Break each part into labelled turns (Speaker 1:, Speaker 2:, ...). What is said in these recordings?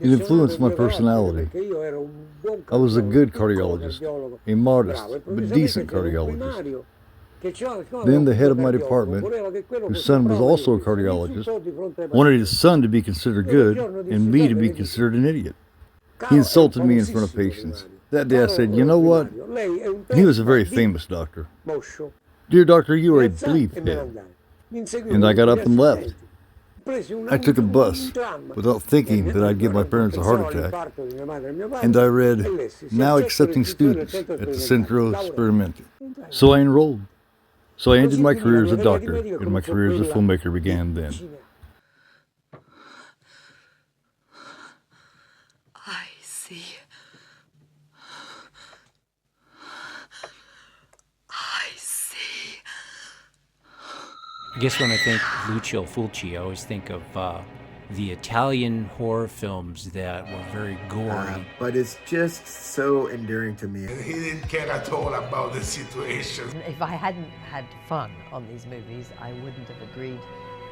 Speaker 1: It influenced my personality. I was a good cardiologist, a modest but decent cardiologist. Then the head of my department, whose son was also a cardiologist, wanted his son to be considered good and me to be considered an idiot. He insulted me in front of patients. That day I said, "You know what?" And he was a very famous doctor. "Dear doctor, you are a bleep head." And I got up and left. I took a bus without thinking that I'd give my parents a heart attack. And I read, "Now accepting students at the Centro Experimental." So I enrolled. So I ended my career as a doctor, and my career as a filmmaker began then.
Speaker 2: I see. I see.
Speaker 3: I guess when I think Lucio Fulci, I always think of the Italian horror films that were very gory.
Speaker 4: But it's just so endearing to me.
Speaker 5: He didn't care at all about the situation.
Speaker 6: If I hadn't had fun on these movies, I wouldn't have agreed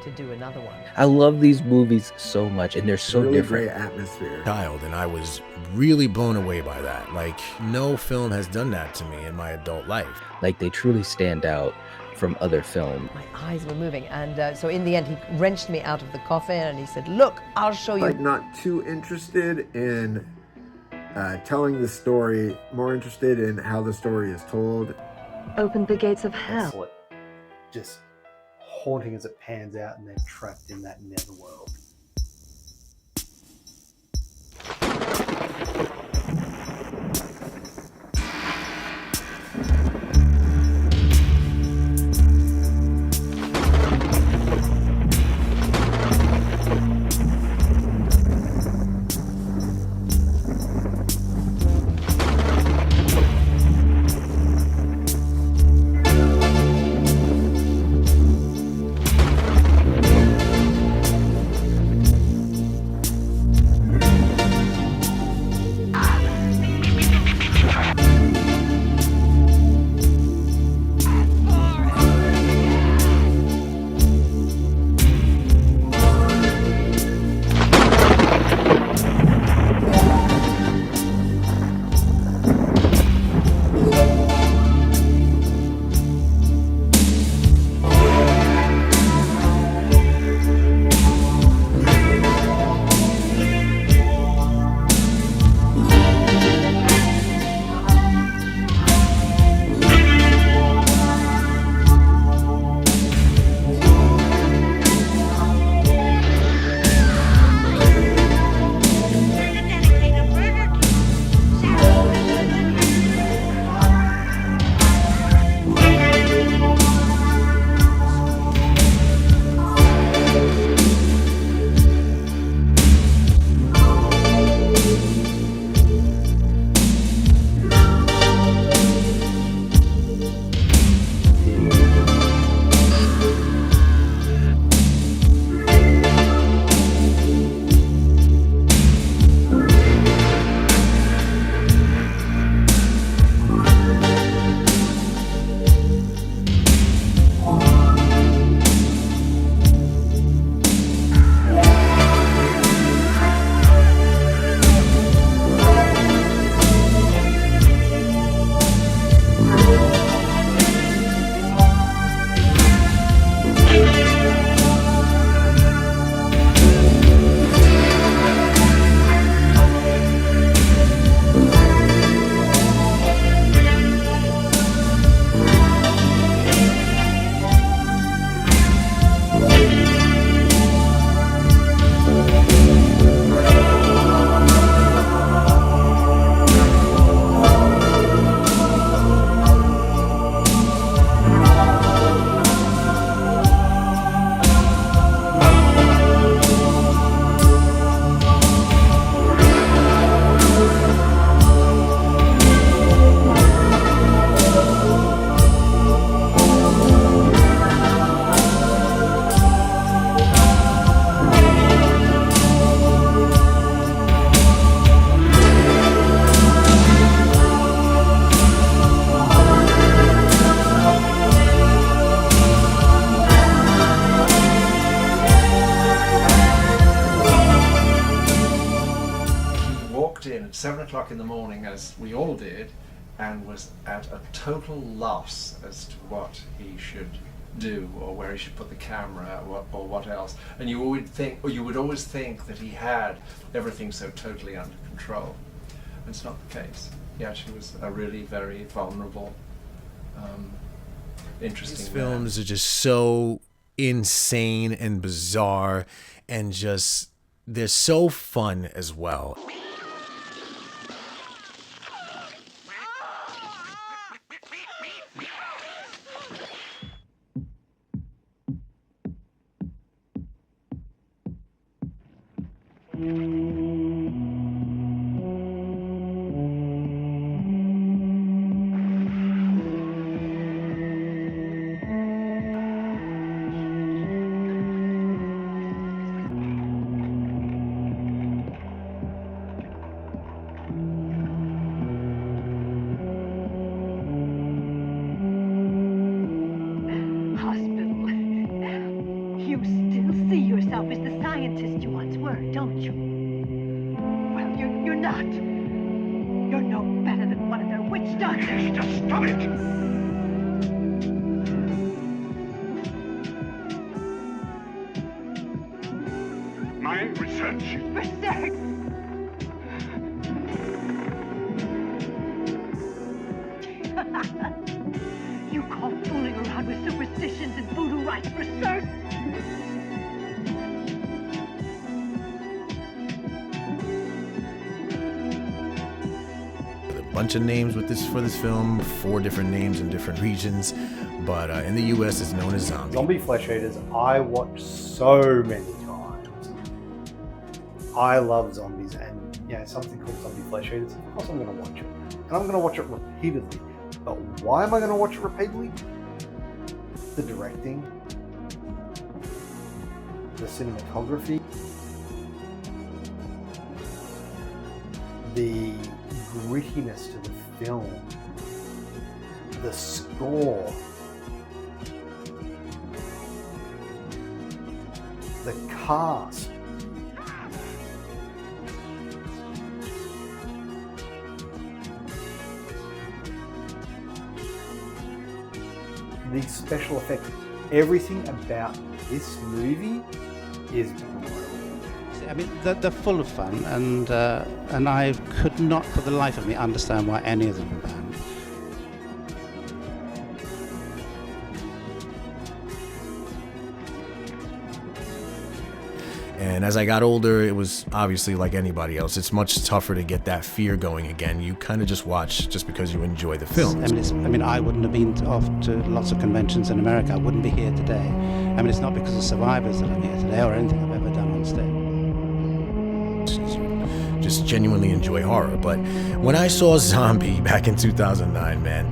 Speaker 6: to do another one.
Speaker 7: I love these movies so much, and they're so
Speaker 4: really
Speaker 7: different.
Speaker 4: Great atmosphere.
Speaker 8: Child, and I was really blown away by that. Like, no film has done that to me in my adult life.
Speaker 7: Like, they truly stand out from other films.
Speaker 6: My eyes were moving, and so in the end he wrenched me out of the coffin and he said, "Look, I'll show you."
Speaker 4: Like, not too interested in telling the story, more interested in how the story is told.
Speaker 2: Opened the gates of hell.
Speaker 9: Just haunting as it pans out, and they're trapped in that netherworld.
Speaker 10: at 7 o'clock in the morning, as we all did, and was at a total loss as to what he should do, or where he should put the camera, or what else. And you would always think that he had everything so totally under control. And it's not the case. He actually was a really very vulnerable, interesting
Speaker 8: These
Speaker 10: man.
Speaker 8: films are just so insane and bizarre, and just, they're so fun as well.
Speaker 11: Hospital. You still see yourself as the scientist you once were, don't you? Well, you're not. You're no better than one of their witch doctors.
Speaker 5: Just stop it! My research.
Speaker 11: Research! You call fooling around with superstitions and voodoo rites research?
Speaker 8: A bunch of names for this film, 4 different names in different regions, but in the US it's known as Zombie.
Speaker 9: Zombie Flesh Eaters, I watched so many times. I love zombies, and something called Zombie Flesh Eaters, of course I'm going to watch it. And I'm going to watch it repeatedly. But why am I going to watch it repeatedly? The directing, the cinematography, the grittiness to the film, the score, the cast. The special effects, everything about this movie is brilliant.
Speaker 12: I mean, they're full of fun, and I could not, for the life of me, understand why any of them were banned.
Speaker 8: And as I got older, it was obviously like anybody else. It's much tougher to get that fear going again. You kind of just watch just because you enjoy the film.
Speaker 12: I wouldn't have been off to lots of conventions in America. I wouldn't be here today. I mean, it's not because of Survivors that I'm here today or anything I've ever done on stage.
Speaker 8: Just genuinely enjoy horror. But when I saw Zombie back in 2009, man,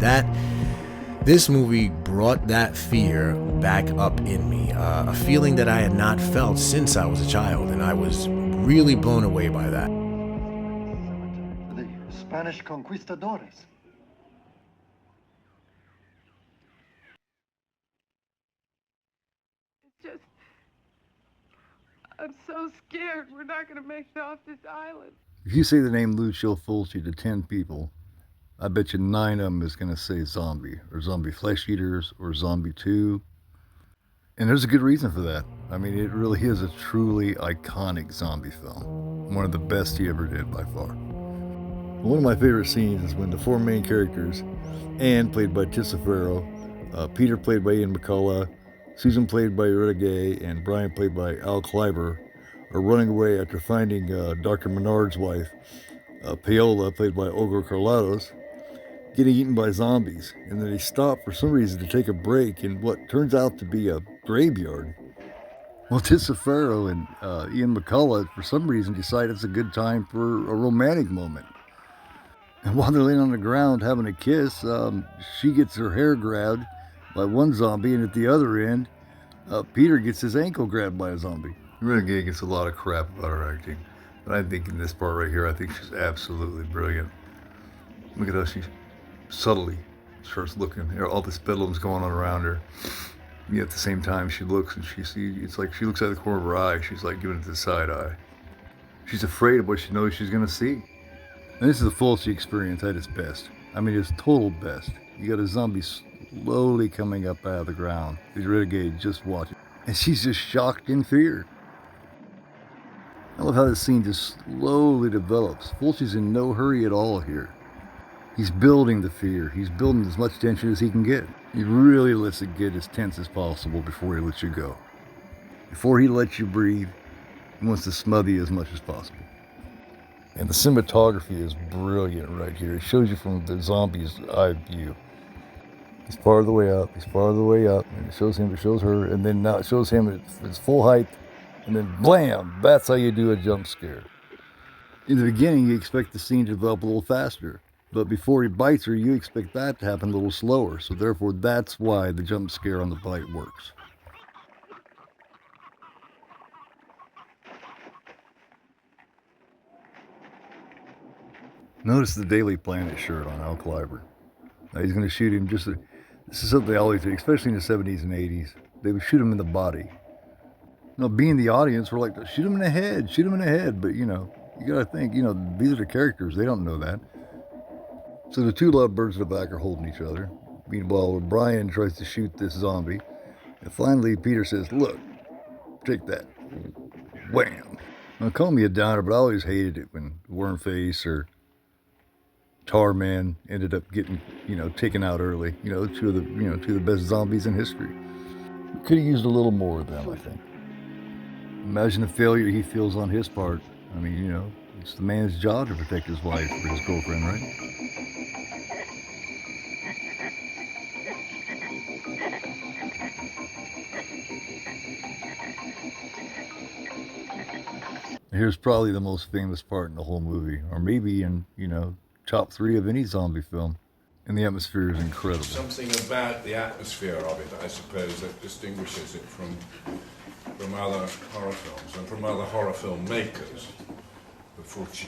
Speaker 8: this movie brought that fear back up in me, a feeling that I had not felt since I was a child, and I was really blown away by that.
Speaker 13: The Spanish conquistadores.
Speaker 14: I'm so scared we're not going to make it off this island.
Speaker 1: If you say the name Lucio Fulci to 10 people, I bet you 9 of them is going to say Zombie, or Zombie Flesh Eaters, or Zombie 2. And there's a good reason for that. I mean, it really is a truly iconic zombie film. One of the best he ever did by far. One of my favorite scenes is when the 4 main characters, Anne, played by Tissa Farrow, Peter, played by Ian McCullough, Susan, played by Rita Gay, and Brian, played by Al Cliver, are running away after finding Dr. Menard's wife, Paola, played by Olga Carlatos, getting eaten by zombies. And then they stop for some reason to take a break in what turns out to be a graveyard. Well, Tissa Farrow and Ian McCullough, for some reason, decide it's a good time for a romantic moment. And while they're laying on the ground having a kiss, she gets her hair grabbed by one zombie, and at the other end, Peter gets his ankle grabbed by a zombie. Renegade gets a lot of crap about her acting, but I think in this part right here, I think she's absolutely brilliant. Look at how she subtly starts looking. All this bedlam's going on around her. Yet at the same time, she looks and she sees, it's like she looks out the corner of her eye. She's like giving it the side eye. She's afraid of what she knows she's going to see. And this is the Fulci experience at its best. I mean, its total best. You got a zombie slowly coming up out of the ground. These renegades just watching. And she's just shocked in fear. I love how this scene just slowly develops. Fulci's in no hurry at all here. He's building the fear. He's building as much tension as he can get. He really lets it get as tense as possible before he lets you go. Before he lets you breathe, he wants to smother you as much as possible. And the cinematography is brilliant right here. It shows you from the zombie's eye view. He's far the way up, he's far the way up, and it shows him, it shows her, and then now it shows him at its full height, and then blam, that's how you do a jump scare. In the beginning, you expect the scene to develop a little faster, but before he bites her, you expect that to happen a little slower, so therefore that's why the jump scare on the bite works. Notice the Daily Planet shirt on Al Cliver. Now he's going to shoot him this is something they always do, especially in the 70s and 80s. They would shoot him in the body. Now, being the audience, we're like, shoot him in the head, shoot him in the head. But, you got to think, these are the characters. They don't know that. So the two lovebirds in the back are holding each other. Meanwhile, Brian tries to shoot this zombie. And finally, Peter says, look, take that. Wham. Now, call me a downer, but I always hated it when Wormface or Tarman ended up getting, taken out early. Two of the best zombies in history. Could have used a little more of them, I think. Imagine the failure he feels on his part. I mean, it's the man's job to protect his wife or his girlfriend, right? Here's probably the most famous part in the whole movie, or maybe in, top 3 of any zombie film. And the atmosphere is incredible.
Speaker 15: Something about the atmosphere of it, I suppose, that distinguishes it from other horror films and from other horror film makers. But Fulci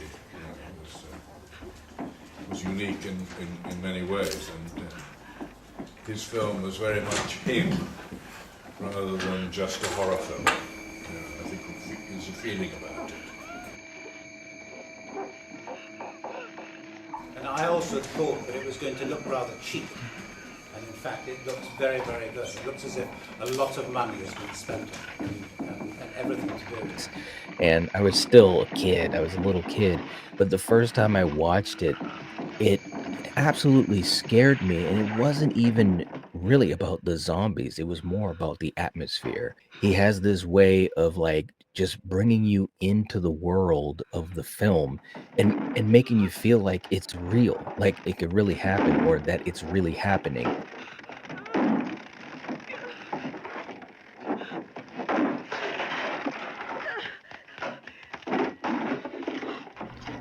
Speaker 15: was unique in many ways, and his film was very much him rather than just a horror film. I think there's a feeling about it.
Speaker 12: And I also thought that it was going to look rather cheap. And in fact, it looks very, very good. It looks as if a lot of money has been spent and everything to do with it.
Speaker 7: And I was still a kid. I was a little kid. But the first time I watched it, it absolutely scared me. And it wasn't even really about the zombies. It was more about the atmosphere. He has this way of just bringing you into the world of the film and making you feel like it's real, like it could really happen or that it's really happening.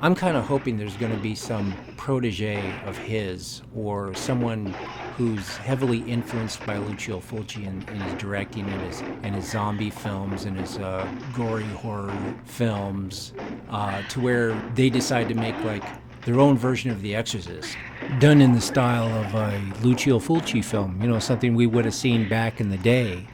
Speaker 3: I'm kind of hoping there's going to be some protege of his or someone who's heavily influenced by Lucio Fulci in his directing and his zombie films and his gory horror films to where they decide to make their own version of The Exorcist, done in the style of a Lucio Fulci film, something we would have seen back in the day.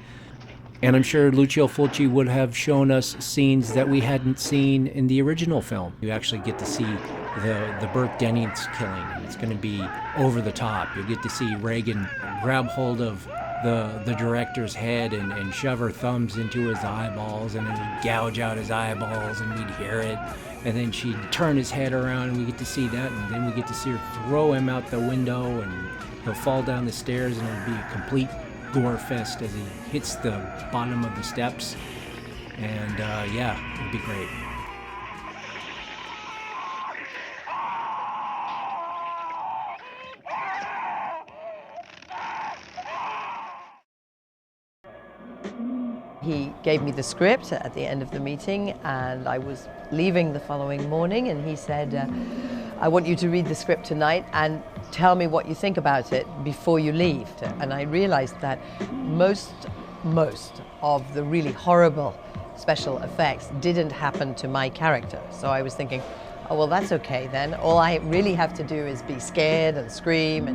Speaker 3: And I'm sure Lucio Fulci would have shown us scenes that we hadn't seen in the original film. You actually get to see the Burke Dennings killing. It's going to be over the top. You'll get to see Reagan grab hold of the director's head and shove her thumbs into his eyeballs and then gouge out his eyeballs, and we'd hear it. And then she'd turn his head around and we get to see that, and then we get to see her throw him out the window and he'll fall down the stairs and it'll be a complete gore fest as he hits the bottom of the steps. And it'd be great.
Speaker 6: He gave me the script at the end of the meeting, and I was leaving the following morning, and he said, I want you to read the script tonight and tell me what you think about it before you leave. And I realized that most of the really horrible special effects didn't happen to my character. So I was thinking, oh, well, that's okay then. All I really have to do is be scared and scream.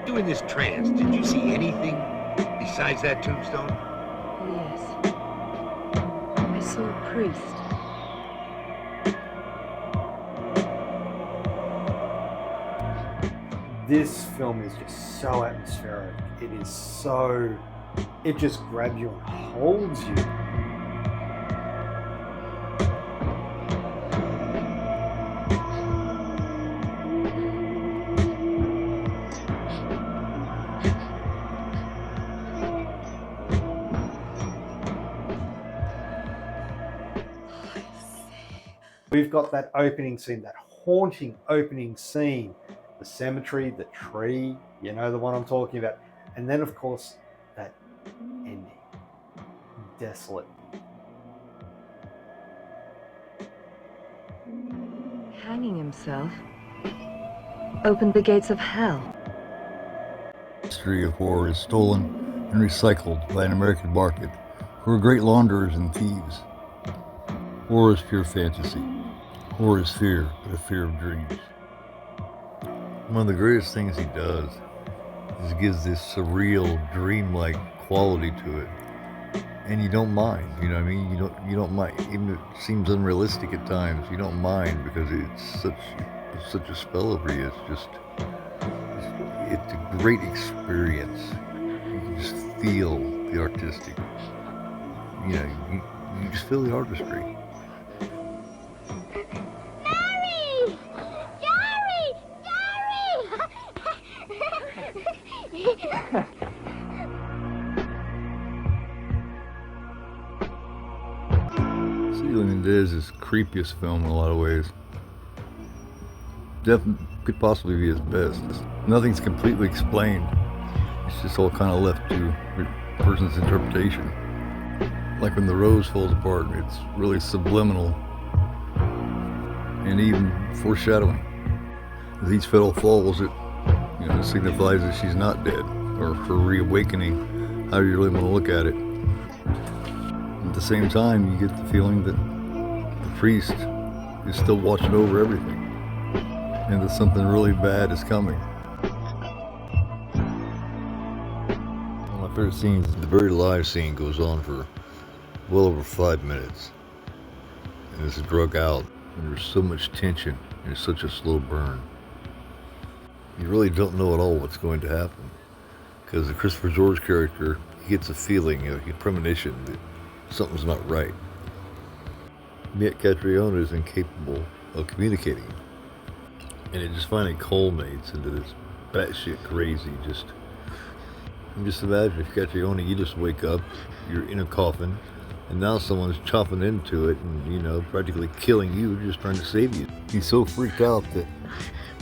Speaker 16: During this trance, did you see anything besides that tombstone?
Speaker 2: Yes. I saw a priest.
Speaker 9: This film is just so atmospheric. It is so... It just grabs you and holds you. We've got that opening scene, that haunting opening scene, the cemetery, the tree, you know, the one I'm talking about. And then, of course, that ending. Desolate.
Speaker 2: Hanging himself opened the gates of hell.
Speaker 1: History of horror is stolen and recycled by an American market who are great launderers and thieves. Horror is pure fantasy. Horror is fear, but a fear of dreams. One of the greatest things he does is gives this surreal, dreamlike quality to it. And you don't mind, you know what I mean? You don't mind, even if it seems unrealistic at times, you don't mind because it's such a spell over you. It's a great experience. You can just feel the artistic, you know, you just feel the artistry. Living Dead is his creepiest film in a lot of ways. Definitely could possibly be his best. Nothing's completely explained. It's just all kind of left to a person's interpretation. Like when the rose falls apart, it's really subliminal and even foreshadowing. As each petal falls, it signifies that she's not dead, or her reawakening, however you really want to look at it. At the same time, you get the feeling that the priest is still watching over everything and that something really bad is coming. One of my favorite scenes, the very live scene, goes on for well over 5 minutes and it's drug out, and there's so much tension and it's such a slow burn. You really don't know at all what's going to happen because the Christopher George character, he gets a feeling, a premonition that something's not right. Yet Catriona is incapable of communicating. And it just finally culminates into this batshit crazy, just imagine if Catriona, you just wake up, you're in a coffin, and now someone's chopping into it and, practically killing you, just trying to save you. He's so freaked out that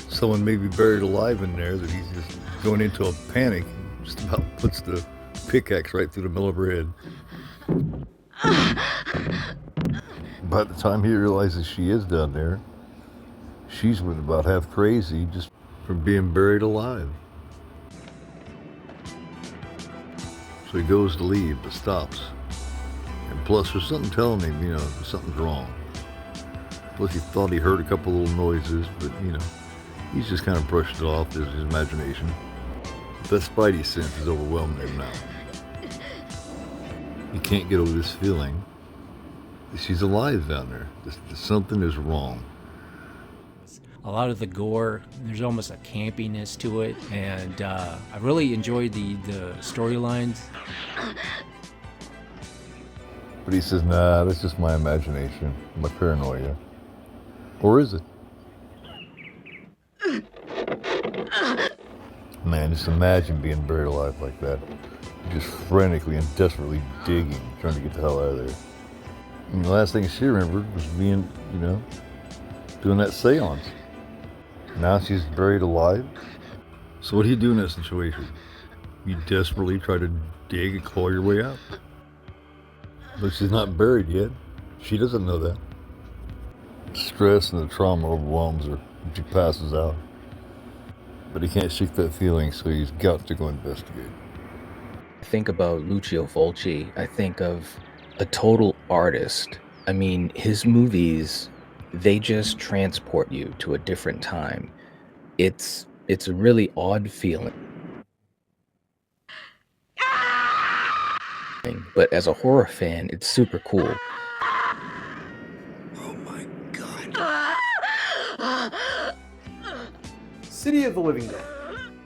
Speaker 1: someone may be buried alive in there that he's just going into a panic, just about puts the pickaxe right through the middle of her head. By the time he realizes she is down there, she's went about half crazy just from being buried alive. So he goes to leave, but stops. And plus, there's something telling him, something's wrong. Plus, he thought he heard a couple little noises, but, he's just kind of brushed it off as his imagination. That spidey sense is overwhelming him now. He can't get over this feeling. She's alive down there. Something is wrong.
Speaker 3: A lot of the gore, there's almost a campiness to it, and I really enjoyed the storylines.
Speaker 1: But he says, nah, that's just my imagination, my paranoia. Or is it? Man, just imagine being buried alive like that. Just frantically and desperately digging, trying to get the hell out of there. And the last thing she remembered was being, doing that seance. Now she's buried alive. So what do you do in that situation? You desperately try to dig and claw your way out. But she's not buried yet. She doesn't know that. Stress and the trauma overwhelms her and she passes out. But he can't shake that feeling, so he's got to go investigate.
Speaker 7: I think about Lucio Fulci. I think of a total artist. I mean, his movies, they just transport you to a different time. It's a really odd feeling. But as a horror fan, it's super cool.
Speaker 9: City of the Living Dead.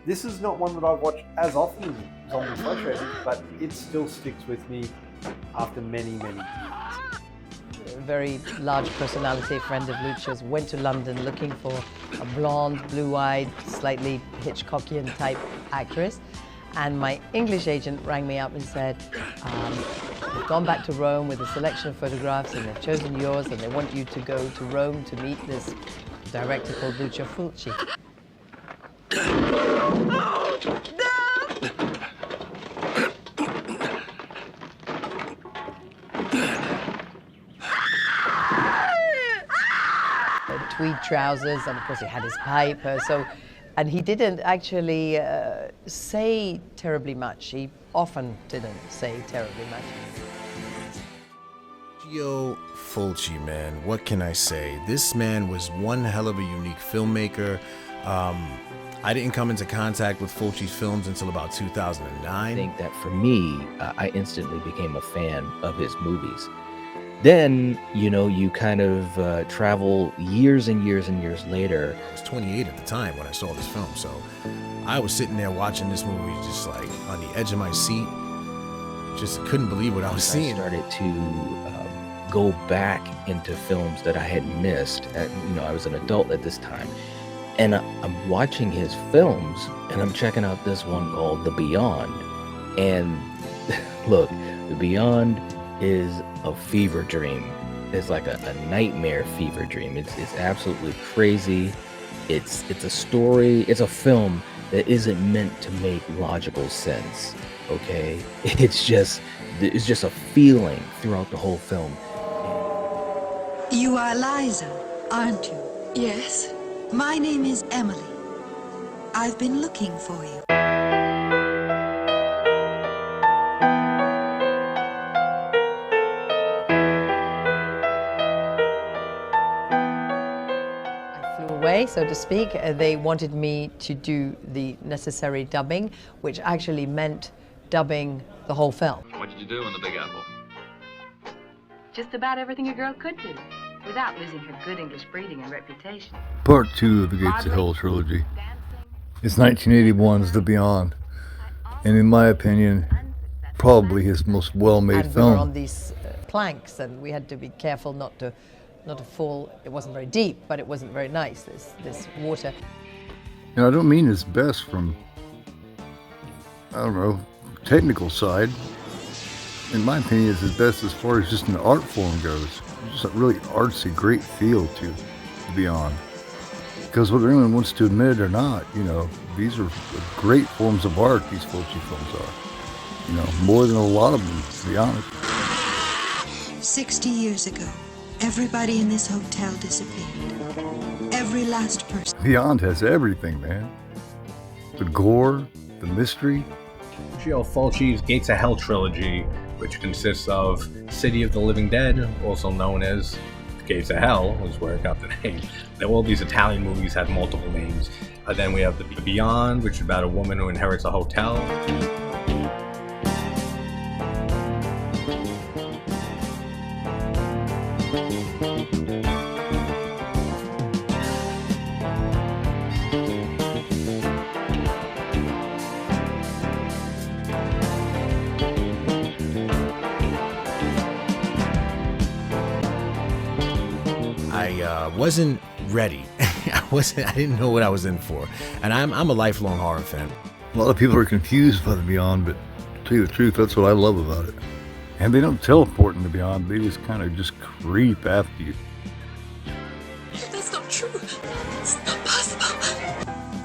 Speaker 9: This is not one that I've watched as often as Zombie Flesh Eaters, but it still sticks with me after many, many years.
Speaker 6: A very large personality, friend of Lucio's, went to London looking for a blonde, blue-eyed, slightly Hitchcockian type actress. And my English agent rang me up and said, they've gone back to Rome with a selection of photographs and they've chosen yours and they want you to go to Rome to meet this director called Lucio Fulci. Tweed trousers, and of course he had his pipe. And he didn't actually say terribly much. He often didn't say terribly much.
Speaker 8: Lucio Fulci, man, what can I say? This man was one hell of a unique filmmaker. I didn't come into contact with Fulci's films until about 2009.
Speaker 7: I think that for me, I instantly became a fan of his movies. Then, you know, you kind of travel years and years and years later.
Speaker 8: I was 28 at the time when I saw this film, so I was sitting there watching this movie just like on the edge of my seat. Just couldn't believe what I was seeing.
Speaker 7: I started to go back into films that I had missed. I was an adult at this time. And I'm watching his films, and I'm checking out this one called The Beyond. And look, The Beyond is a fever dream. It's like a nightmare fever dream. It's absolutely crazy. It's a story. It's a film that isn't meant to make logical sense. Okay, it's just a feeling throughout the whole film.
Speaker 17: You are Liza, aren't you?
Speaker 18: Yes.
Speaker 17: My name is Emily. I've been looking for you.
Speaker 6: Away, so to speak. They wanted me to do the necessary dubbing, which actually meant dubbing the whole film.
Speaker 19: What did you do in the Big Apple?
Speaker 2: Just about everything a girl could do, without losing her good English breeding and reputation.
Speaker 1: Part 2 of the Gates of Hell trilogy. It's 1981's The Beyond, and in my opinion, probably his most well-made film.
Speaker 6: We were on these planks, and we had to be careful not to fall. It wasn't very deep, but it wasn't very nice, this water.
Speaker 1: And I don't mean his best from, I don't know, technical side. In my opinion, it's his best as far as just an art form goes. Just a really artsy, great feel to Beyond. Because whether anyone wants to admit it or not, these are great forms of art, these Fulci films are. More than a lot of them, to be honest.
Speaker 17: 60 years ago, everybody in this hotel disappeared. Every last person.
Speaker 1: Beyond has everything, man. The gore, the mystery.
Speaker 20: Lucio Fulci's Gates of Hell trilogy, which consists of City of the Living Dead, also known as Gates of Hell, is where it got the name. All these Italian movies have multiple names. Then we have The Beyond, which is about a woman who inherits a hotel.
Speaker 8: Wasn't ready. I didn't know what I was in for. And I'm a lifelong horror fan.
Speaker 1: A lot of people are confused by The Beyond, but to tell you the truth, that's what I love about it. And they don't teleport in The Beyond, they just kind of just creep after you.
Speaker 18: That's not true. It's not possible.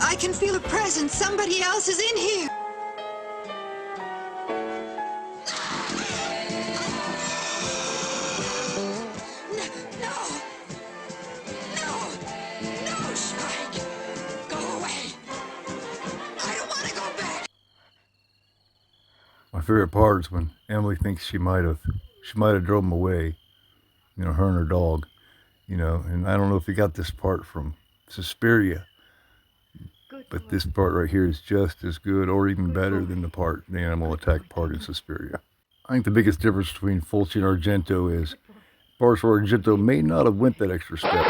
Speaker 17: I can feel a presence. Somebody else is in here.
Speaker 1: My favorite part is when Emily thinks she might have drove him away, her and her dog, and I don't know if you got this part from Suspiria, but this part right here is just as good or even better than the animal attack part in Suspiria. I think the biggest difference between Fulci and Argento is, as far as Argento may not have went that extra step.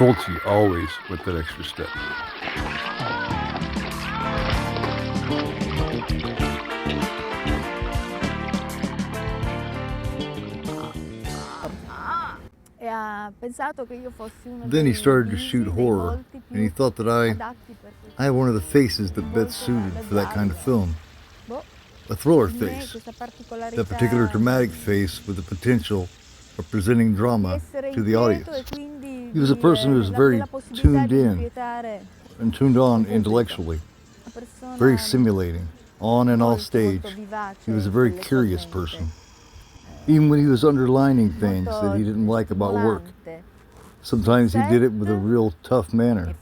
Speaker 1: Fulci always went that extra step. Then he started to shoot horror, and he thought that I had one of the faces that best suited for that kind of film. A thriller face, that particular dramatic face with the potential of presenting drama to the audience. He was a person who was very tuned in and tuned on intellectually, very simulating, on and off stage. He was a very curious person. Even when he was underlining things that he didn't like about work. Sometimes he did it with a real tough manner.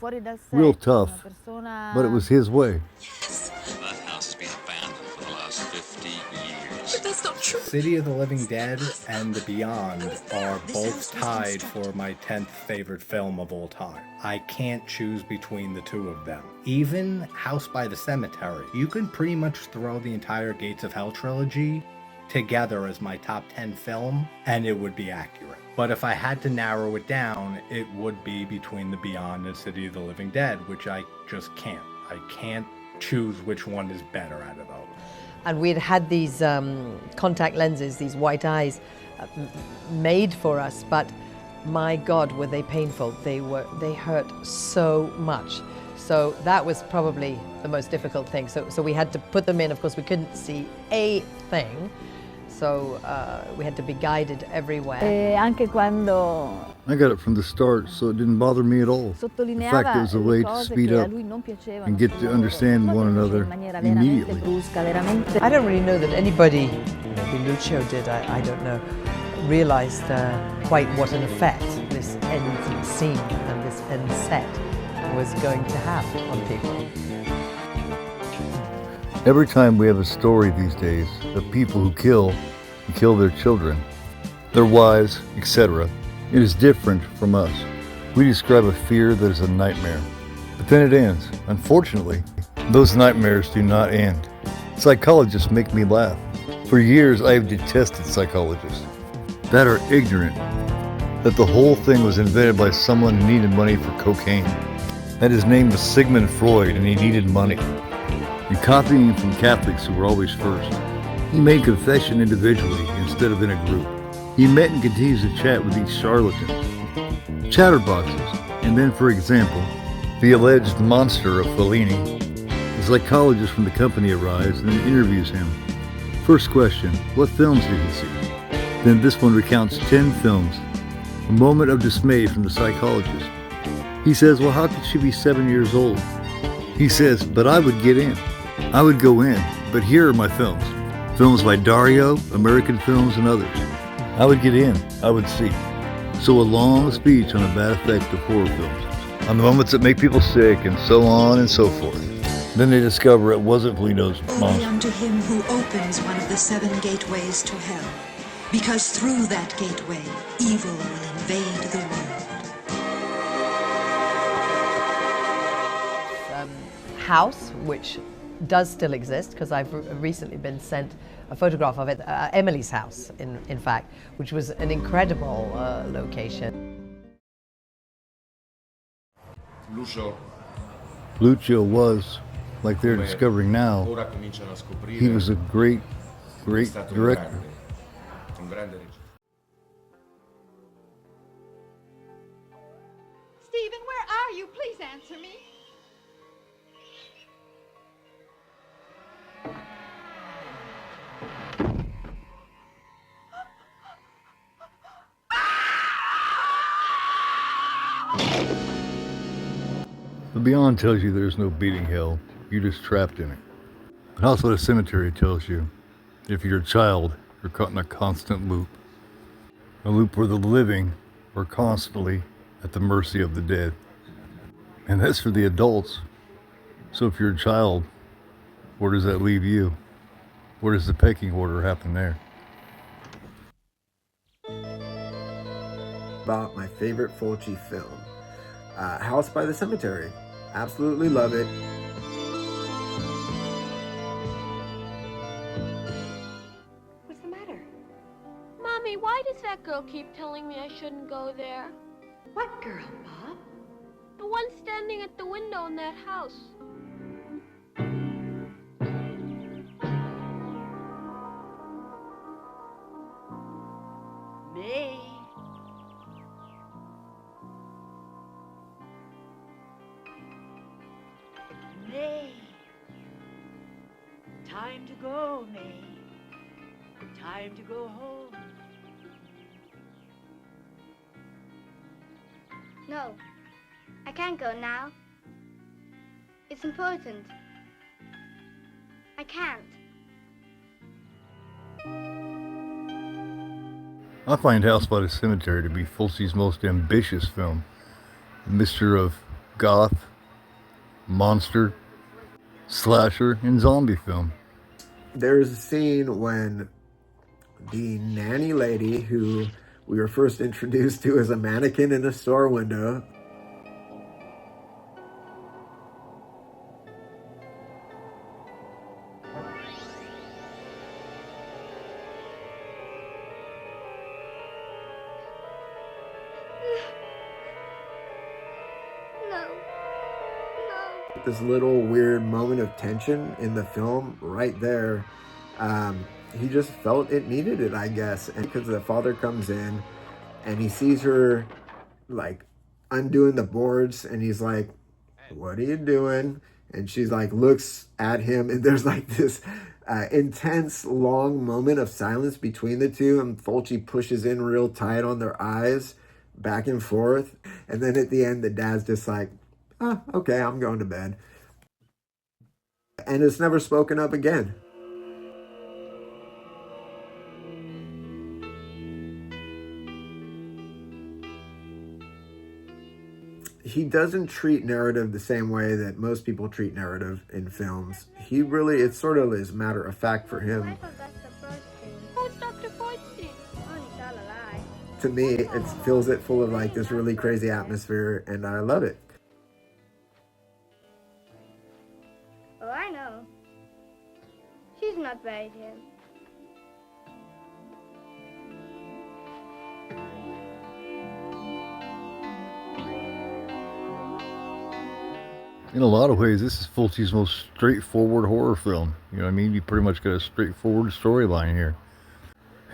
Speaker 1: Real tough, but it was his way.
Speaker 16: That house has been abandoned for the last 50 years.
Speaker 18: But that's not true.
Speaker 20: City of the Living Dead and The Beyond are both tied for my 10th favorite film of all time. I can't choose between the two of them. Even House by the Cemetery. You can pretty much throw the entire Gates of Hell trilogy together as my top 10 film, and it would be accurate. But if I had to narrow it down, it would be between The Beyond and City of the Living Dead, which I just can't. I can't choose which one is better out of those.
Speaker 6: And we'd had these contact lenses, these white eyes, made for us, but my God, were they painful. They hurt so much. So that was probably the most difficult thing. So we had to put them in. Of course, we couldn't see a thing. So we had to be guided everywhere.
Speaker 1: I got it from the start, so it didn't bother me at all. In fact, it was a way to speed up and get to understand one another immediately.
Speaker 6: I don't really know that anybody, maybe Lucio did, I don't know, realized quite what an effect this end scene and this end set was going to have on people.
Speaker 1: Every time we have a story these days of people who kill and kill their children, their wives, etc., it is different from us. We describe a fear that is a nightmare, but then it ends. Unfortunately, those nightmares do not end. Psychologists make me laugh. For years, I have detested psychologists that are ignorant that the whole thing was invented by someone who needed money for cocaine. That his name was Sigmund Freud, and he needed money. And copying from Catholics who were always first. He made confession individually instead of in a group. He met and continues to chat with these charlatans, chatterboxes, and then, for example, the alleged monster of Fellini. The psychologist from the company arrives and interviews him. First question, what films did he see? Then this one recounts 10 films. A moment of dismay from the psychologist. He says, well, how could she be 7 years old? He says, but I would get in. I would go in, but here are my films. Films by Dario, American films, and others. I would get in. I would see. So a long speech on the bad effect of horror films, on the moments that make people sick, and so on and so forth. Then they discover it wasn't Polito's
Speaker 17: Only
Speaker 1: monster.
Speaker 17: unto him who opens one of the 7 gateways to hell, because through that gateway, evil will invade the world.
Speaker 6: House, which does still exist, because I've recently been sent a photograph of it, Emily's house, in fact, which was an incredible location.
Speaker 1: Lucio was, like they're discovering now, he was a great, great director.
Speaker 14: Stephen, where are you? Please answer me.
Speaker 1: The Beyond tells you there's no beating hell, you're just trapped in it. But also the cemetery tells you, if you're a child, you're caught in a constant loop. A loop where the living are constantly at the mercy of the dead. And that's for the adults. So if you're a child, where does that leave you? Where does the pecking order happen there?
Speaker 4: About my favorite Fulci film, House by the Cemetery. Absolutely love it.
Speaker 19: What's the matter? Mommy, why does that girl keep telling me I shouldn't go there?
Speaker 11: What girl, Bob?
Speaker 21: The one standing at the window in that house.
Speaker 11: May. May. Time to go, May. Time to go home.
Speaker 22: No, I can't go now. It's important. I can't.
Speaker 1: I find House by the Cemetery to be Fulci's most ambitious film. A mixture of goth, monster, slasher, and zombie film.
Speaker 4: There's a scene when the nanny lady, who we were first introduced to as a mannequin in a store window, this little weird moment of tension in the film right there. He just felt it needed it, I guess. And because the father comes in and he sees her like undoing the boards and he's like, "What are you doing?" And she's like, looks at him, and there's like this intense long moment of silence between the two, and Fulci pushes in real tight on their eyes back and forth. And then at the end, the dad's just like, "Oh, okay, I'm going to bed." And it's never spoken of again. He doesn't treat narrative the same way that most people treat narrative in films. He really, it's sort of is matter of fact for him.
Speaker 21: Who's Dr. Freudstein? Oh, he's all alive.
Speaker 4: To me, it fills it full of like this really crazy atmosphere, and I love it.
Speaker 22: Oh, I know. She's not buried here.
Speaker 1: In a lot of ways, this is Fulci's most straightforward horror film. You know what I mean? You pretty much got a straightforward storyline here.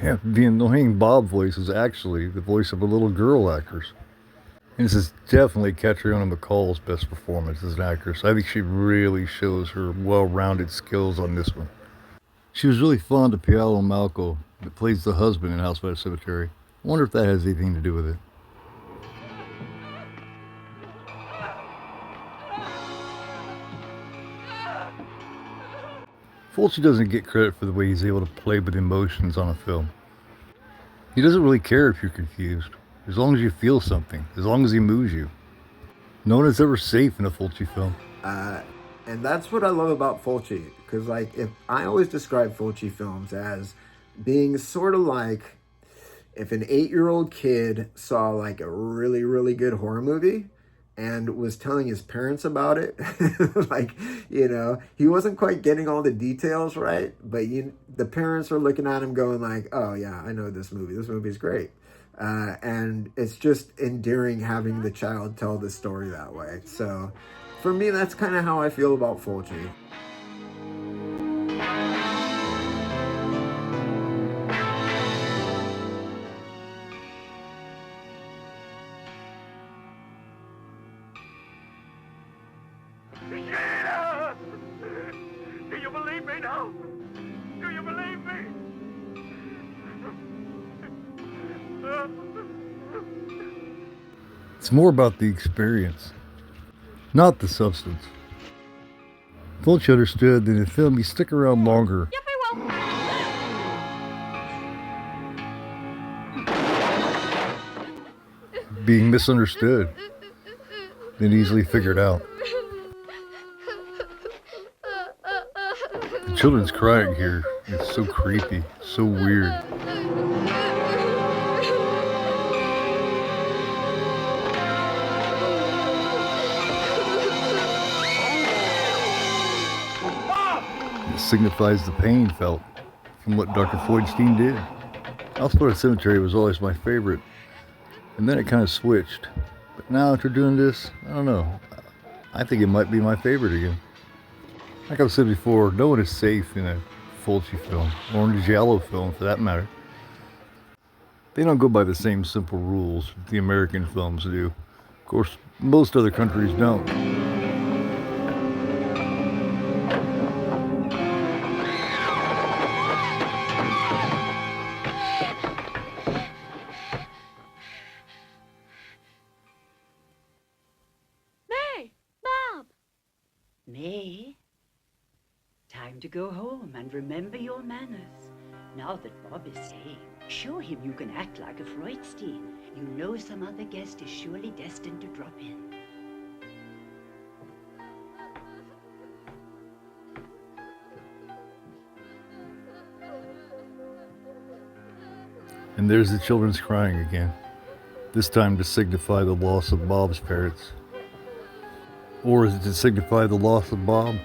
Speaker 1: Yeah, the annoying Bob voice is actually the voice of a little girl actress. And this is definitely Catriona McCall's best performance as an actress. I think she really shows her well-rounded skills on this one. She was really fond of Paolo Malco, that plays the husband in House by the Cemetery. I wonder if that has anything to do with it. Fulci doesn't get credit for the way he's able to play with emotions on a film. He doesn't really care if you're confused, as long as you feel something, as long as he moves you. No one is ever safe in a Fulci film.
Speaker 4: And that's what I love about Fulci, because like, if I always describe Fulci films as being sort of like if an 8-year-old kid saw like a really, really good horror movie and was telling his parents about it. Like, you know, he wasn't quite getting all the details right, but the parents are looking at him going like, "Oh yeah, I know this movie. This movie's great." And it's just endearing having the child tell the story that way. So for me, that's kind of how I feel about Fulci.
Speaker 5: Do you believe me now? Do you believe me?
Speaker 1: It's more about the experience, not the substance. Fulci understood that in film you stick around longer.
Speaker 21: Yep, I will.
Speaker 1: Being misunderstood than easily figured out. The children's crying here. It's so creepy, so weird. It signifies the pain felt from what Dr. Freudstein did. House by the Cemetery was always my favorite, and then it kind of switched. But now after doing this, I don't know. I think it might be my favorite again. Like I've said before, no one is safe in a Fulci film, or in a Giallo film for that matter. They don't go by the same simple rules the American films do. Of course, most other countries don't.
Speaker 21: May! Bob!
Speaker 10: May, time to go home and remember your manners. Now that Bob is staying, show him you can act like a Freudstein. You know some other guest is surely destined to drop in.
Speaker 1: And there's the children's crying again. This time to signify the loss of Bob's parents. Or is it to signify the loss of Bob?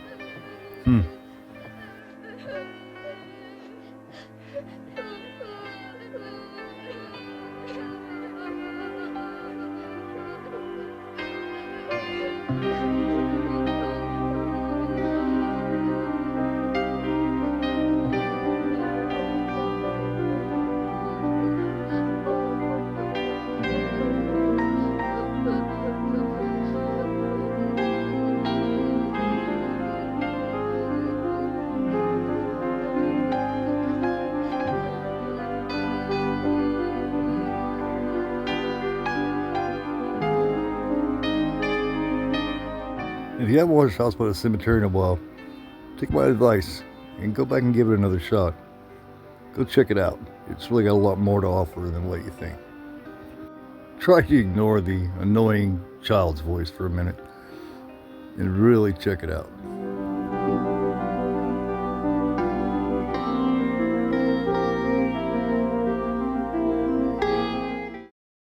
Speaker 1: If you haven't watched House by the Cemetery in a while, take my advice and go back and give it another shot. Go check it out. It's really got a lot more to offer than what you think. Try to ignore the annoying child's voice for a minute and really check it out.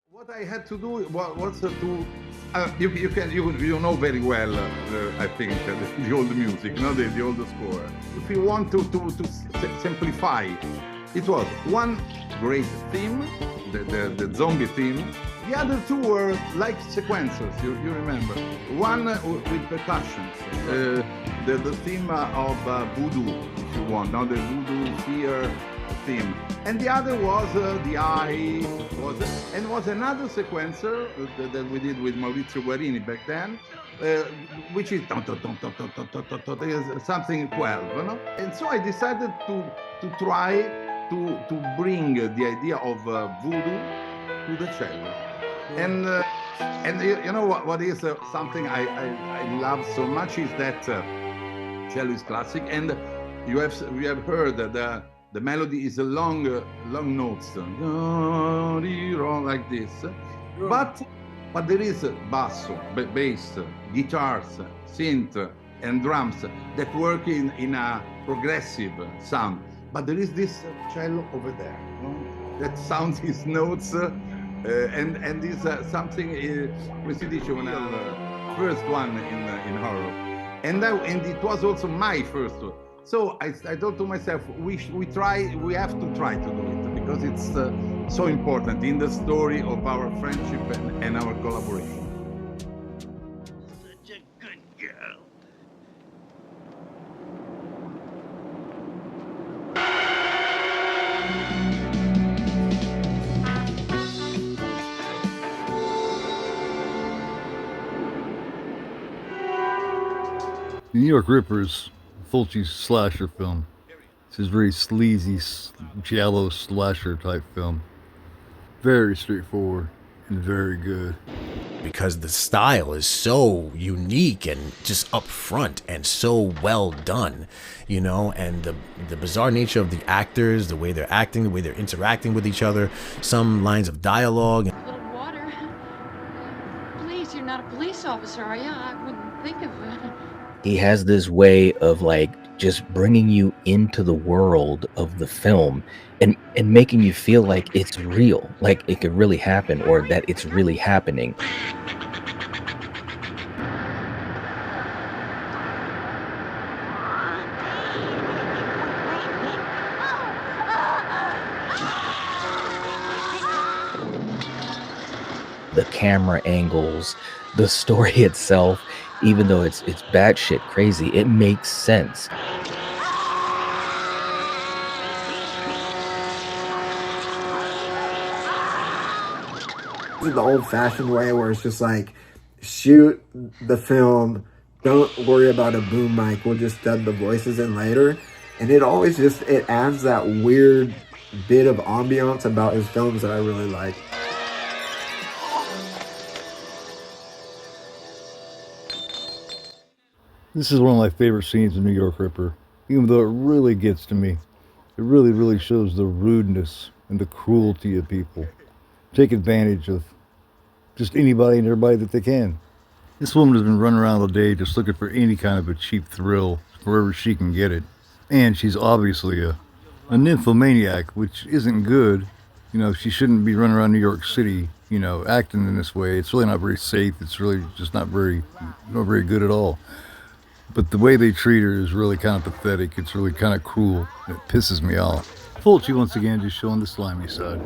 Speaker 13: What I had to do was to you know very well I think the old music, the old score. If you want to simplify, it was one great theme, the zombie theme. The other two were like sequences, you remember. One with percussions, the theme of voodoo, if you want, now the voodoo fear theme. And the other was the eye, was another sequencer that we did with Maurizio Guarini back then, which is something 12, no? And so I decided to try to bring the idea of voodoo to the cello. And you know what is something I love so much is that cello is classic, and we have heard that the melody is a long notes, like this, but there is basso, bass, guitars, synth, and drums that work in a progressive sound. But there is this cello over there that sounds his notes, and is something first one in horror, and it was also my first one. So I thought to myself, we have to try to do it because it's so important in the story of our friendship and our collaboration.
Speaker 5: Such a good girl.
Speaker 1: The New York Ripper's Fulci's slasher film. It's his very sleazy, giallo slasher type film. Very straightforward and very good.
Speaker 8: Because the style is so unique and just upfront and so well done, you know, and the bizarre nature of the actors, the way they're acting, the way they're interacting with each other, some lines of dialogue.
Speaker 21: A little water. Please, you're not a police officer, are you? I wouldn't think of it.
Speaker 7: He has this way of like just bringing you into the world of the film and making you feel like it's real, like it could really happen or that it's really happening. the camera angles, the story itself, even though it's batshit crazy, it makes sense.
Speaker 4: The old-fashioned way where it's just like, shoot the film, don't worry about a boom mic, we'll just dub the voices in later. And it always just, it adds that weird bit of ambiance about his films that I really like.
Speaker 1: This is one of my favorite scenes in New York Ripper, even though it really gets to me. It really, really shows the rudeness and the cruelty of people. Take advantage of just anybody and everybody that they can. This woman has been running around all day just looking for any kind of a cheap thrill wherever she can get it. And she's obviously a nymphomaniac, which isn't good. You know, she shouldn't be running around New York City, you know, acting in this way. It's really not very safe. It's really just not very good at all. But the way they treat her is really kind of pathetic. It's really kind of cruel. It pisses me off. Fulci once again just showing the slimy side.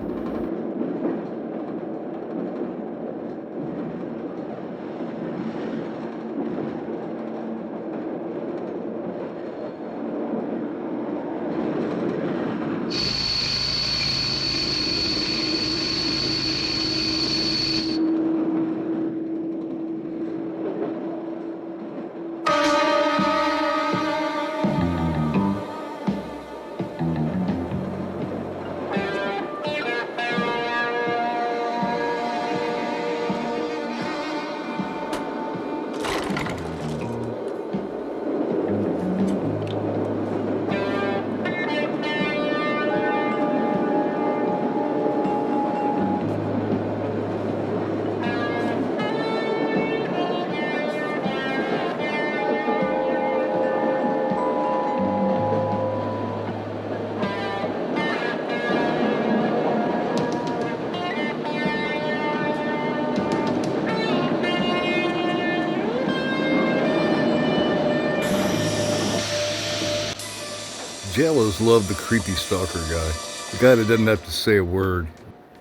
Speaker 1: Jellos love the creepy stalker guy. The guy that doesn't have to say a word.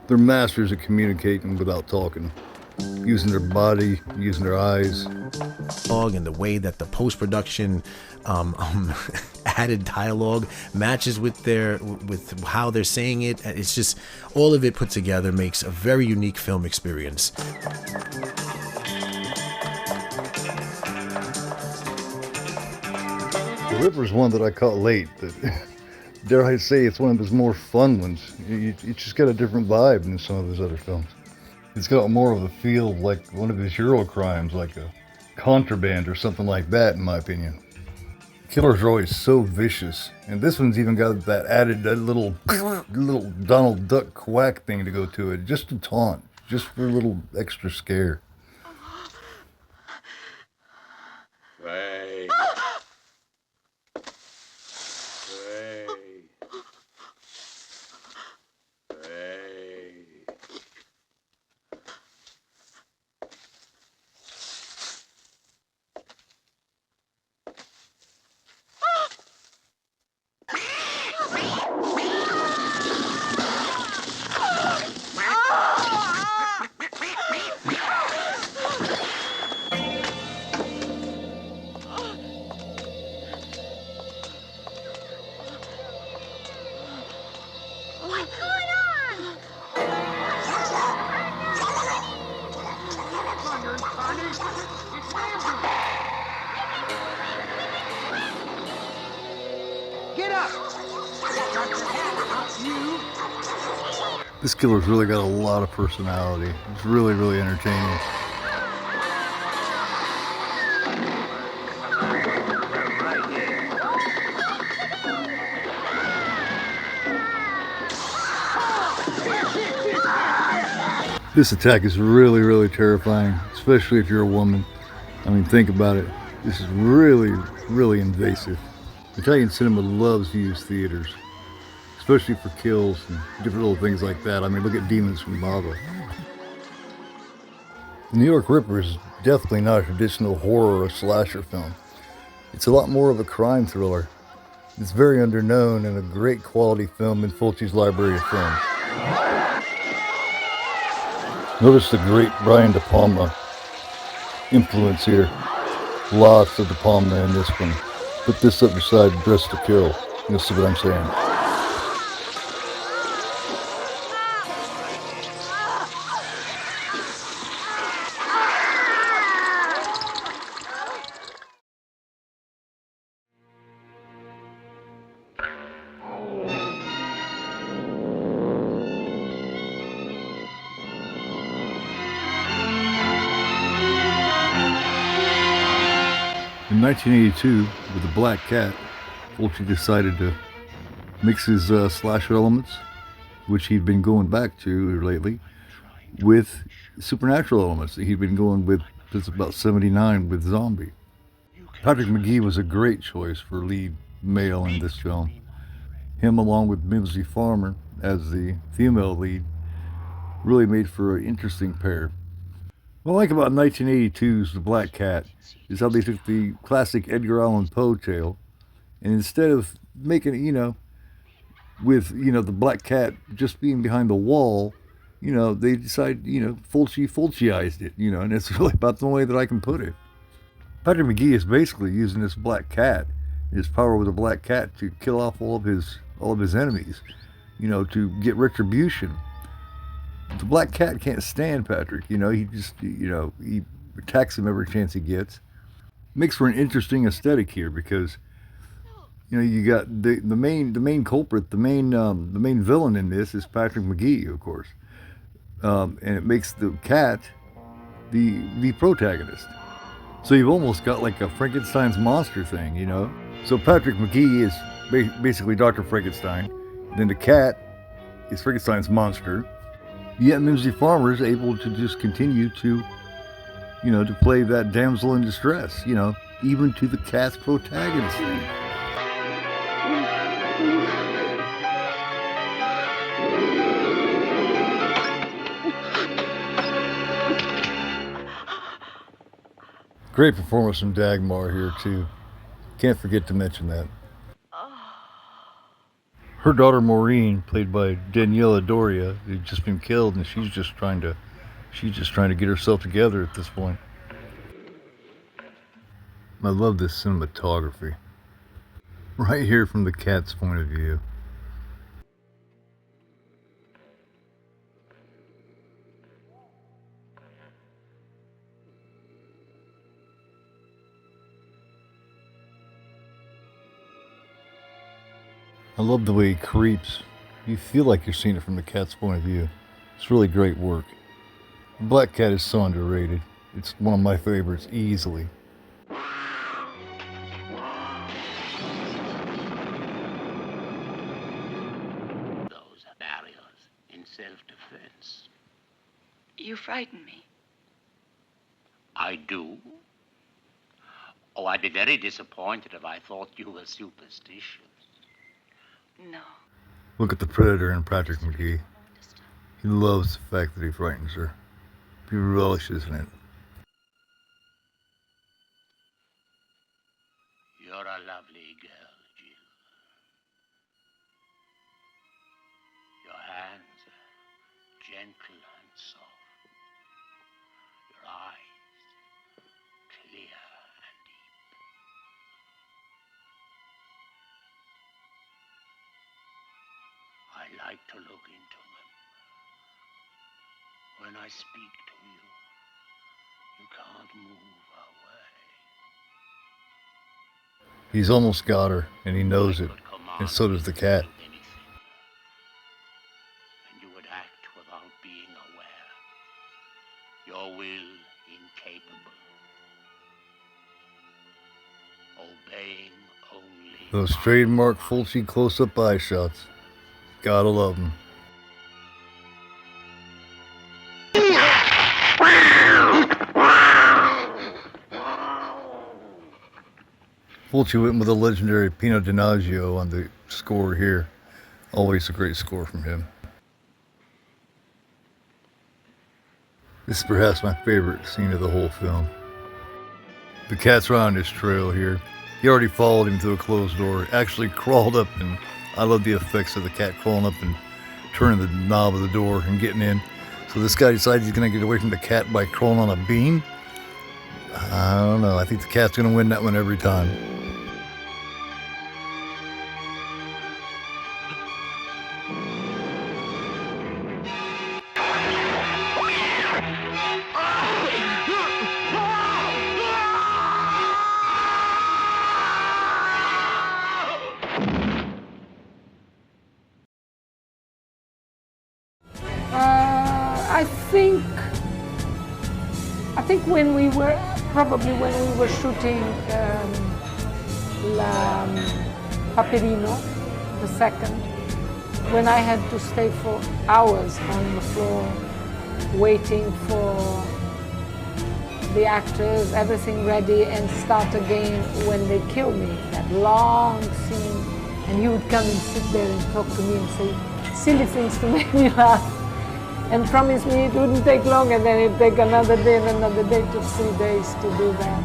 Speaker 1: They're masters at communicating without talking. Using their body, using their eyes.
Speaker 8: And the way that the post-production added dialogue matches with how they're saying it. It's just, all of it put together makes a very unique film experience.
Speaker 1: The Ripper's one that I caught late, but dare I say it's one of his more fun ones. You just get a different vibe than some of his other films. It's got more of a feel like one of his Euro crimes, like a Contraband or something like that, in my opinion. Killers are always so vicious, and this one's even got that little Donald Duck quack thing to go to it, just to taunt, just for a little extra scare.
Speaker 5: Ray.
Speaker 1: This killer's really got a lot of personality. It's really, really entertaining. This attack is really, really terrifying, especially if you're a woman. I mean, think about it. This is really, really invasive. Italian cinema loves to use theaters, especially for kills and different little things like that. I mean, look at Demons from Lava. The New York Ripper is definitely not a traditional horror or slasher film. It's a lot more of a crime thriller. It's very underknown and a great quality film in Fulci's library of films. Notice the great Brian De Palma influence here. Lots of De Palma in this one. Put this up beside Dress to Kill. You'll see what I'm saying. In 1982, with The Black Cat, Fulci decided to mix his slasher elements, which he'd been going back to lately, with supernatural elements that he'd been going with since about 79 with Zombie. Patrick McGee was a great choice for lead male in this film. Him along with Mimsy Farmer as the female lead really made for an interesting pair. What I like about 1982's The Black Cat is how they took the classic Edgar Allan Poe tale, and instead of making it, with, the Black Cat just being behind the wall, they decided, Fulciized it, and it's really about the way that I can put it. Patrick McGee is basically using this Black Cat, his power with the Black Cat, to kill off all of his enemies, to get retribution. The Black Cat can't stand Patrick, he just, he attacks him every chance he gets. Makes for an interesting aesthetic here because, you got the main culprit, the main villain in this is Patrick McGee, of course, and it makes the cat the protagonist. So you've almost got like a Frankenstein's monster thing, So Patrick McGee is basically Dr. Frankenstein, then the cat is Frankenstein's monster. Yet Mimsy Farmer is able to just continue to, to play that damsel in distress, even to the cat's protagonist. Great performance from Dagmar here too. Can't forget to mention that. Her daughter Maureen, played by Daniela Doria, had just been killed, and she's just trying to get herself together at this point. I love this cinematography. Right here from the cat's point of view. I love the way he creeps. You feel like you're seeing it from the cat's point of view. It's really great work. Black Cat is so underrated. It's one of my favorites, easily.
Speaker 12: Those are barriers in self-defense.
Speaker 21: You frighten me.
Speaker 12: I do. Oh, I'd be very disappointed if I thought you were superstitious.
Speaker 21: No.
Speaker 1: Look at the Predator in Patrick McGee. He loves the fact that he frightens her. He relishes in it.
Speaker 12: You're a lovely girl, Jill. Your hands are gentle and soft. Your eyes clear and deep. I like to look into them. When I speak to you, you can't move away.
Speaker 1: He's almost got her, and he knows it, and so does the cat.
Speaker 12: And you would act without being aware. Your will incapable. Obeying only.
Speaker 1: Those trademark Fulci close-up eye shots. Gotta love them. Fulci went with a legendary Pino Donaggio on the score here. Always a great score from him. This is perhaps my favorite scene of the whole film. The cat's on his trail here. He already followed him through a closed door, actually crawled up, and I love the effects of the cat crawling up and turning the knob of the door and getting in. So this guy decides he's going to get away from the cat by crawling on a beam? I don't know. I think the cat's going to win that one every time.
Speaker 3: I think when we were shooting La Paperino, the second, when I had to stay for hours on the floor waiting for the actors, everything ready, and start again when they kill me, that long scene, and he would come and sit there and talk to me and say silly things to make me laugh. And promised me it wouldn't take long, and then it'd take another day and another day. It took 3 days to do that.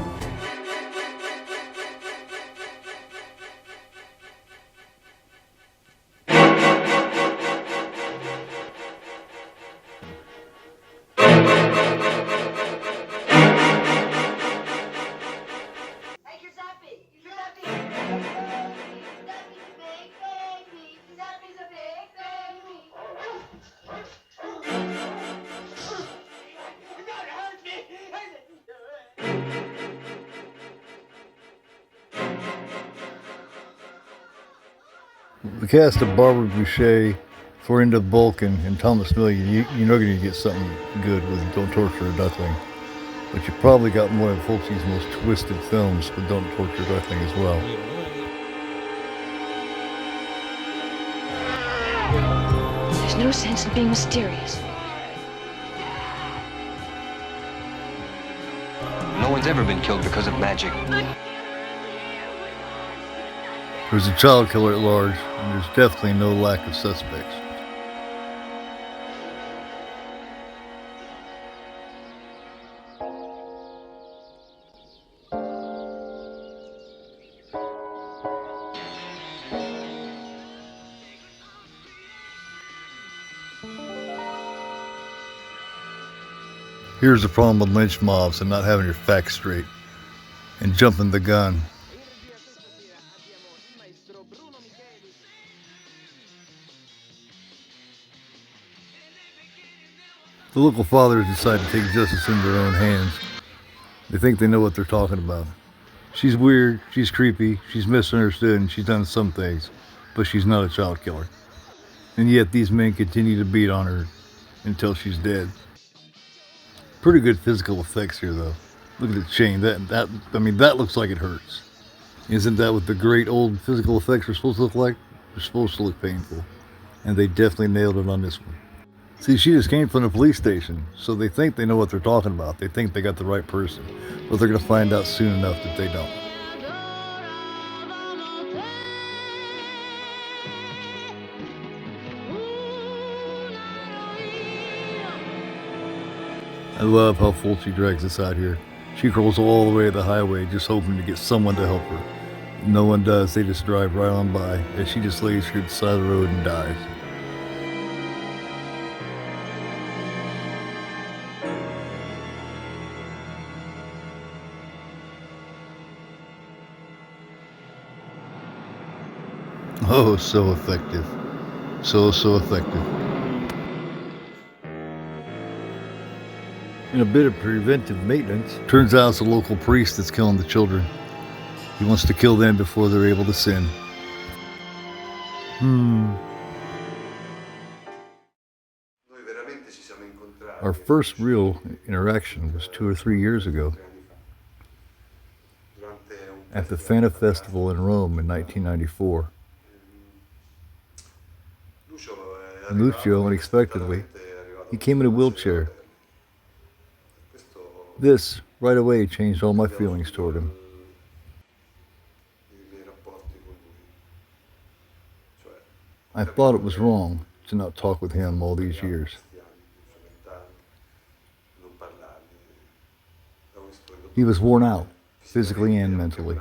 Speaker 1: The cast of Barbara Boucher, Florinda Balkan, and Thomas Milligan, you're not going to get something good with Don't Torture a Duckling. But you probably got one of Fulci's most twisted films with Don't Torture a Duckling as well.
Speaker 2: There's no sense in being mysterious.
Speaker 15: No one's ever been killed because of magic.
Speaker 1: There's a child killer at large, and there's definitely no lack of suspects. Here's the problem with lynch mobs and not having your facts straight and jumping the gun. The local fathers decide to take justice into their own hands. They think they know what they're talking about. She's weird, she's creepy, she's misunderstood, and she's done some things, but she's not a child killer. And yet these men continue to beat on her until she's dead. Pretty good physical effects here, though. Look at the chain. That looks like it hurts. Isn't that what the great old physical effects are supposed to look like? They're supposed to look painful. And they definitely nailed it on this one. See, she just came from the police station, so they think they know what they're talking about. They think they got the right person, but they're going to find out soon enough that they don't. I love how Fulci drags us out here. She crawls all the way to the highway just hoping to get someone to help her. No one does. They just drive right on by as she just lays here at the side of the road and dies. Oh, so effective. So effective. In a bit of preventive maintenance, turns out it's a local priest that's killing the children. He wants to kill them before they're able to sin. Our first real interaction was 2 or 3 years ago at the Fanta Festival in Rome in 1994. And Lucio, unexpectedly, he came in a wheelchair. This, right away, changed all my feelings toward him. I thought it was wrong to not talk with him all these years. He was worn out, physically and mentally.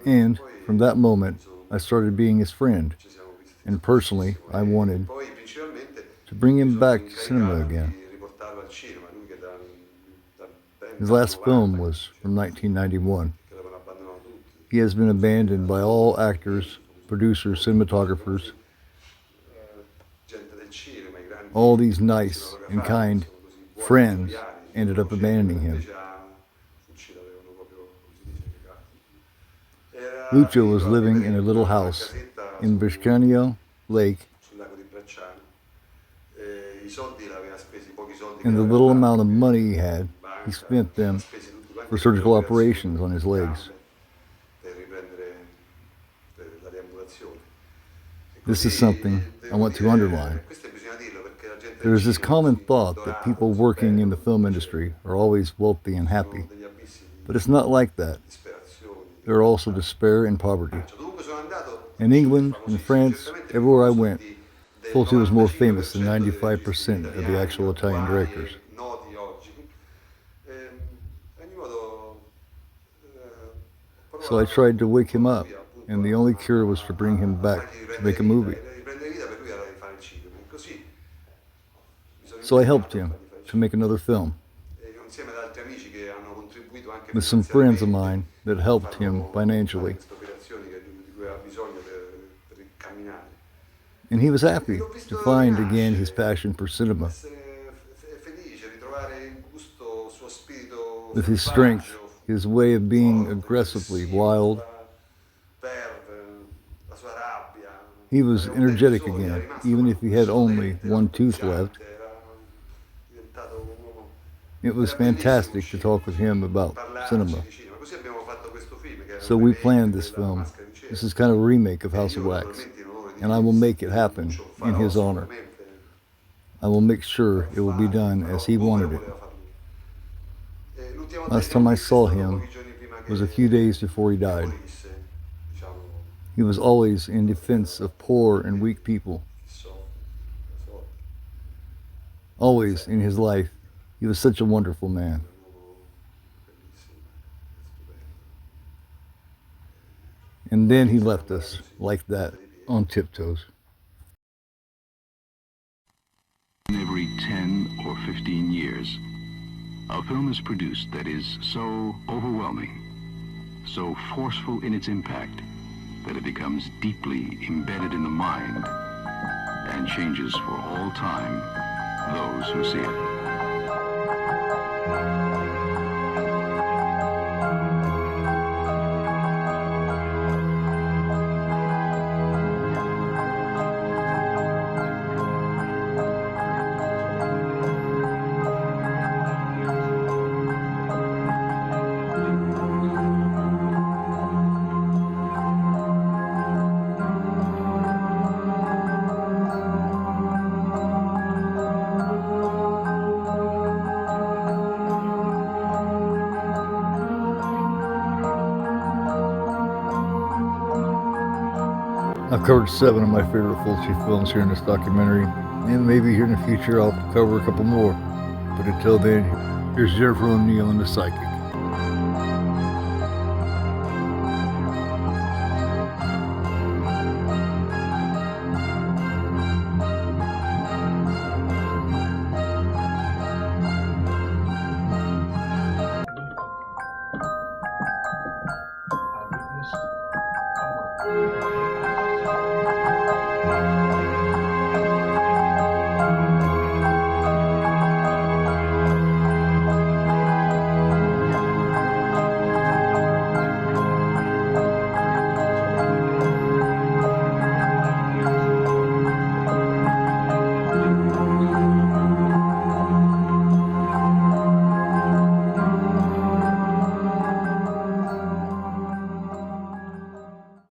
Speaker 1: And from that moment, I started being his friend. And personally, I wanted to bring him back to cinema again. His last film was from 1991. He has been abandoned by all actors, producers, cinematographers. All these nice and kind friends ended up abandoning him. Lucio was living in a little house in Biscagno Lake, and the little amount of money he had, he spent them for surgical operations on his legs. This is something I want to underline. There is this common thought that people working in the film industry are always wealthy and happy, but it's not like that. There are also despair and poverty. In England, in France, everywhere I went, Fulci was more famous than 95% of the actual Italian directors. So I tried to wake him up, and the only cure was to bring him back to make a movie. So I helped him to make another film with some friends of mine that helped him financially. And he was happy to find again his passion for cinema. With his strength, his way of being aggressively wild, he was energetic again, even if he had only one tooth left. It was fantastic to talk with him about cinema. So we planned this film. This is kind of a remake of House of Wax, and I will make it happen in his honor. I will make sure it will be done as he wanted it. Last time I saw him was a few days before he died. He was always in defense of poor and weak people. Always in his life, he was such a wonderful man. And then he left us like that, on tiptoes.
Speaker 9: Every 10 or 15 years, a film is produced that is so overwhelming, so forceful in its impact, that it becomes deeply embedded in the mind and changes for all time those who see it.
Speaker 1: I've covered 7 of my favorite Fulci films here in this documentary, and maybe here in the future I'll cover a couple more. But until then, here's Jennifer O'Neill and the Psychic.